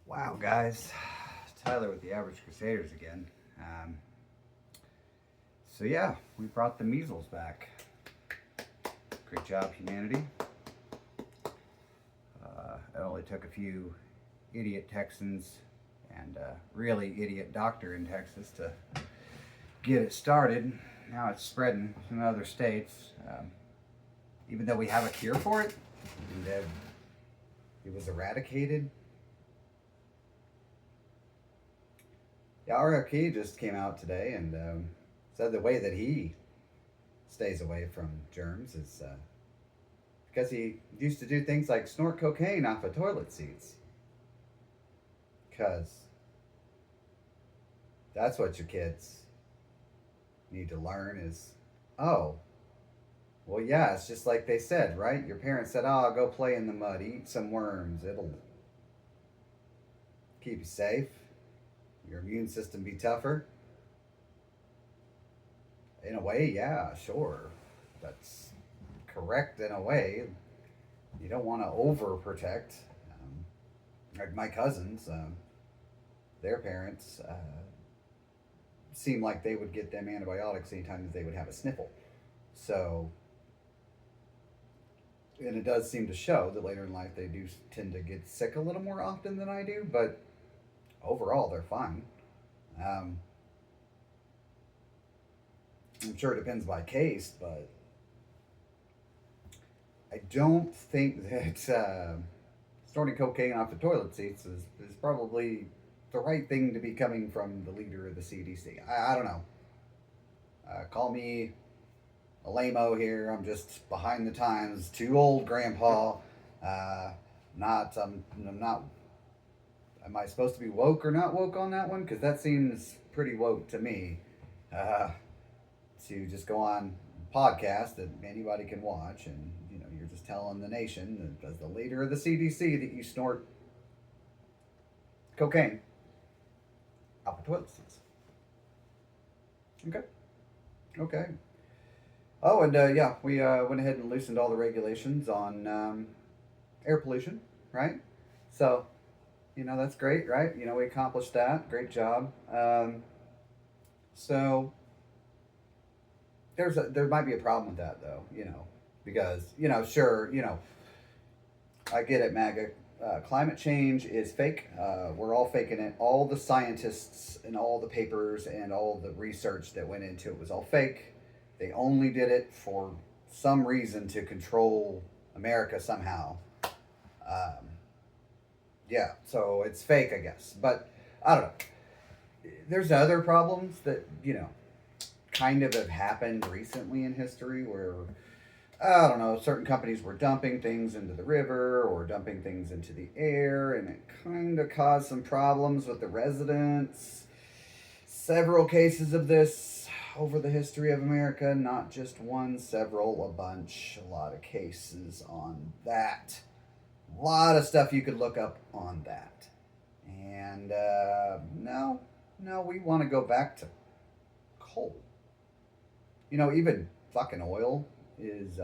Wow, guys. Tyler with the Average Crusaders again. So we brought the measles back. Great job, humanity. It only took a few idiot Texans and a really idiot doctor in Texas to get it started. Now it's spreading in other states. Even though we have a cure for it, and it was eradicated. Yeah, RFK just came out today and said the way that he stays away from germs is because he used to do things like snort cocaine off of toilet seats. Because that's what your kids need to learn is, oh, well, yeah, it's just like they said, right? Your parents said, oh, go play in the mud, eat some worms. It'll keep you safe. Your immune system be tougher. In a way, yeah, sure. That's correct in a way. You don't want to overprotect. Like my cousins, their parents seemed like they would get them antibiotics anytime they would have a sniffle. So, and it does seem to show that later in life they do tend to get sick a little more often than I do, but overall they're fine. Um, I'm sure it depends by case, but I don't think that snorting cocaine off the toilet seats is probably the right thing to be coming from the leader of the CDC. I don't know. Call me a lame-o here. I'm just behind the times. Too old, Grandpa. I'm not. Am I supposed to be woke or not woke on that one? Because that seems pretty woke to me. Uh, to just go on a podcast that anybody can watch, and you're just telling the nation that as the leader of the CDC that you snort cocaine out the toilet seats. Okay. Okay. Oh, and we went ahead and loosened all the regulations on air pollution, right? So, that's great, right? We accomplished that. Great job. So there might be a problem with that though, because sure, I get it, MAGA. Climate change is fake. We're all faking it. All the scientists and all the papers and all the research that went into it was all fake. They only did it for some reason to control America somehow. Um, yeah, so it's fake, I guess. But I don't know. There's other problems that, kind of have happened recently in history where, I don't know, certain companies were dumping things into the river or dumping things into the air, and it kind of caused some problems with the residents. Several cases of this over the history of America, not just one, several, a bunch, a lot of cases on that. A lot of stuff you could look up on that. And no, we want to go back to coal. Even fucking oil is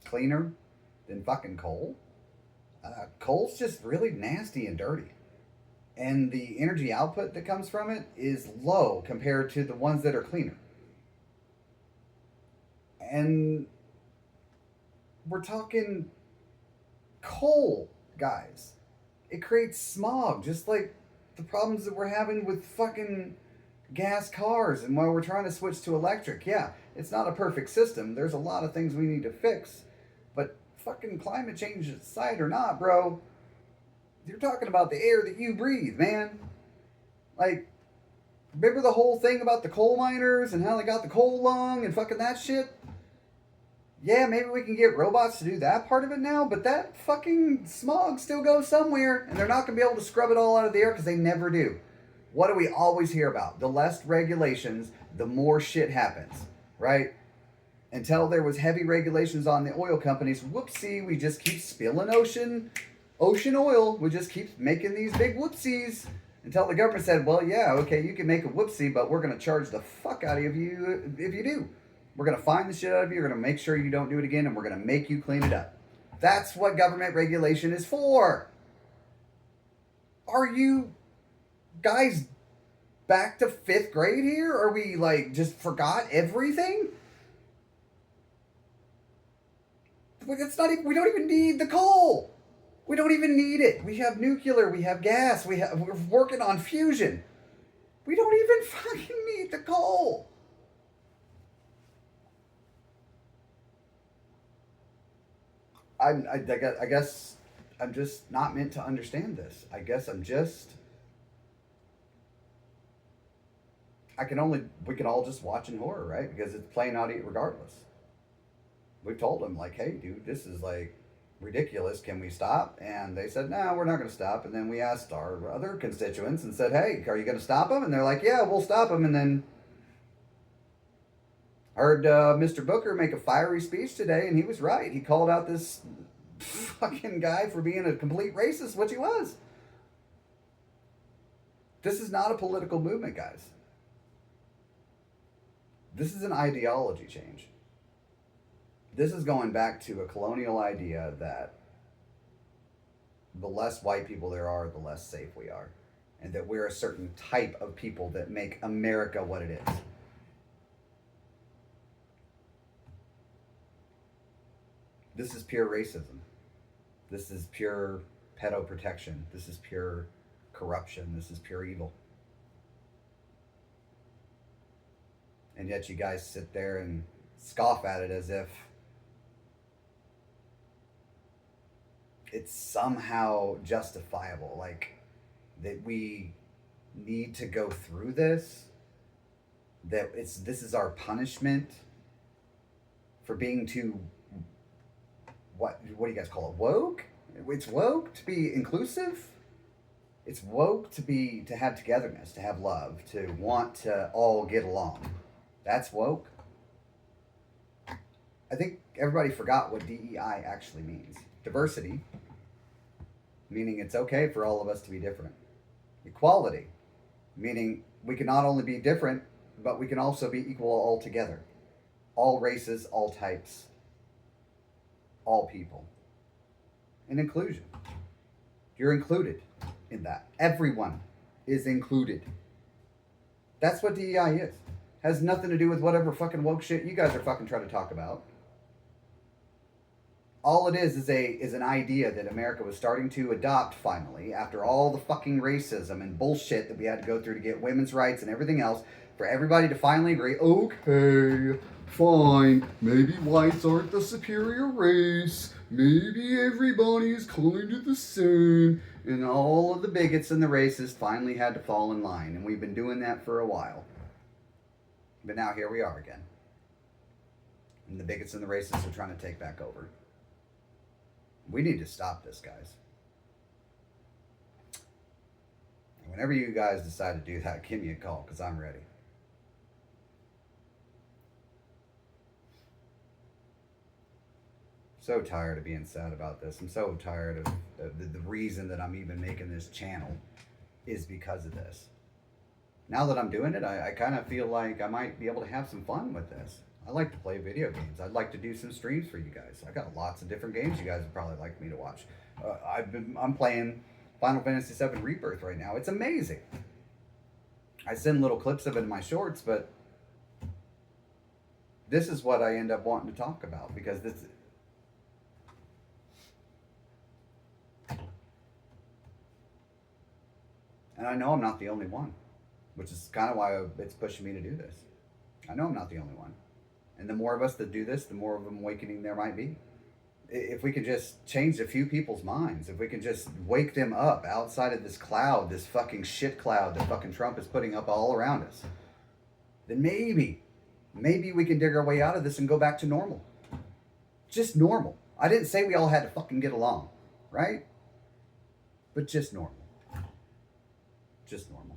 cleaner than fucking coal. Coal's just really nasty and dirty. And the energy output that comes from it is low compared to the ones that are cleaner. And we're talking coal, guys. It creates smog, just like the problems that we're having with fucking gas cars and while we're trying to switch to electric. Yeah, it's not a perfect system. There's a lot of things we need to fix. But fucking climate change aside or not, bro, you're talking about the air that you breathe, man. Like, remember the whole thing about the coal miners and how they got the coal lung and fucking that shit? Yeah, maybe we can get robots to do that part of it now, but that fucking smog still goes somewhere, and they're not going to be able to scrub it all out of the air because they never do. What do we always hear about? The less regulations, the more shit happens, right? Until there was heavy regulations on the oil companies, whoopsie, we just keep spilling ocean oil. We just keep making these big whoopsies until the government said, well, yeah, okay, you can make a whoopsie, but we're going to charge the fuck out of you if you do. We're going to find the shit out of you. We're going to make sure you don't do it again, and we're going to make you clean it up. That's what government regulation is for. Are you guys back to 5th grade here? Are we like just forgot everything? It's not even, we don't even need the coal. We don't even need it. We have nuclear, we have gas, we're working on fusion. We don't even fucking need the coal. I guess I'm just not meant to understand this. I guess I'm just. We can all just watch in horror, right? Because it's playing out regardless. We've told them, like, hey, dude, this is like ridiculous. Can we stop? And they said, no, we're not going to stop. And then we asked our other constituents and said, hey, are you going to stop them? And they're like, yeah, we'll stop them. And then I heard Mr. Booker make a fiery speech today, and he was right. He called out this fucking guy for being a complete racist, which he was. This is not a political movement, guys. This is an ideology change. This is going back to a colonial idea that the less white people there are, the less safe we are. And that we're a certain type of people that make America what it is. This is pure racism. This is pure pedo protection. This is pure corruption. This is pure evil. And yet you guys sit there and scoff at it as if it's somehow justifiable. Like, that we need to go through this. That this is our punishment for being too, what do you guys call it? Woke? It's woke to be inclusive. It's woke to have togetherness, to have love, to want to all get along. That's woke. I think everybody forgot what DEI actually means. Diversity, meaning it's okay for all of us to be different. Equality, meaning we can not only be different, but we can also be equal altogether. All races, all types, all people. And inclusion. You're included in that. Everyone is included. That's what DEI is. Has nothing to do with whatever fucking woke shit you guys are fucking trying to talk about. All it is an idea that America was starting to adopt finally, after all the fucking racism and bullshit that we had to go through to get women's rights and everything else, for everybody to finally agree, okay, fine, maybe whites aren't the superior race, maybe everybody's kind of the same, and all of the bigots and the racists finally had to fall in line, and we've been doing that for a while. But now here we are again. And the bigots and the racists are trying to take back over. We need to stop this, guys. And whenever you guys decide to do that, give me a call, because I'm ready. So tired of being sad about this. I'm so tired of the reason that I'm even making this channel is because of this. Now that I'm doing it, I kind of feel like I might be able to have some fun with this. I like to play video games. I'd like to do some streams for you guys. I got lots of different games you guys would probably like me to watch. I'm playing Final Fantasy VII Rebirth right now. It's amazing. I send little clips of it in my shorts, but this is what I end up wanting to talk about, because this. And I know I'm not the only one, which is kind of why it's pushing me to do this. I know I'm not the only one. And the more of us that do this, the more of an awakening there might be. If we could just change a few people's minds, if we can just wake them up outside of this cloud, this fucking shit cloud that fucking Trump is putting up all around us, then maybe we can dig our way out of this and go back to normal. Just normal. I didn't say we all had to fucking get along, right? But just normal. Just normal.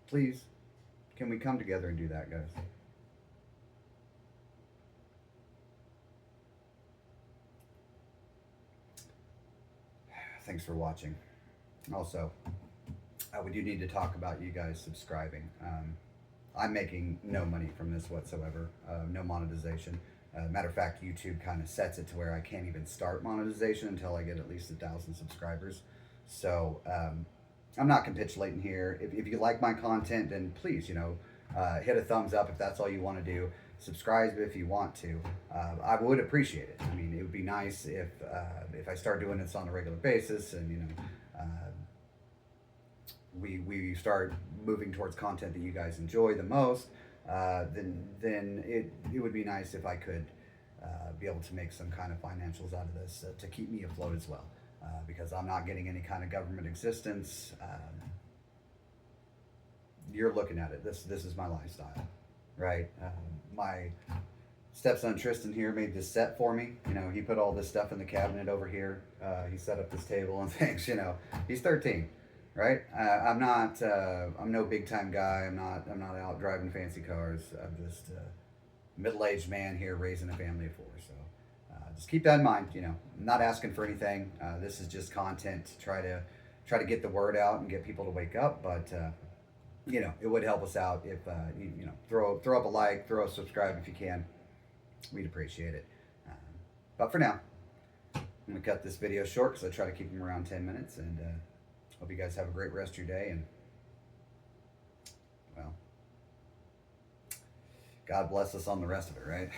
Please, can we come together and do that, guys? Thanks for watching. Also, we do need to talk about you guys subscribing. I'm making no money from this whatsoever. No monetization. Matter of fact, YouTube kind of sets it to where I can't even start monetization until I get at least 1,000 subscribers. So I'm not capitulating here. If you like my content, then please, hit a thumbs up if that's all you want to do. Subscribe if you want to. I would appreciate it. I mean, it would be nice if I start doing this on a regular basis, and we start moving towards content that you guys enjoy the most. Then it would be nice if I could be able to make some kind of financials out of this to keep me afloat as well, because I'm not getting any kind of government assistance. You're looking at it. This is my lifestyle, right? My stepson Tristan here made this set for me. He put all this stuff in the cabinet over here. He set up this table and things. He's 13. Right? I'm not. I'm no big time guy. I'm not out driving fancy cars. I'm just a middle-aged man here raising a family of 4. So just keep that in mind. I'm not asking for anything. This is just content to try to get the word out and get people to wake up. But it would help us out if throw up a like, throw a subscribe if you can. We'd appreciate it. But for now, I'm gonna cut this video short because I try to keep them around 10 minutes and. Hope you guys have a great rest of your day, and well, God bless us on the rest of it, right?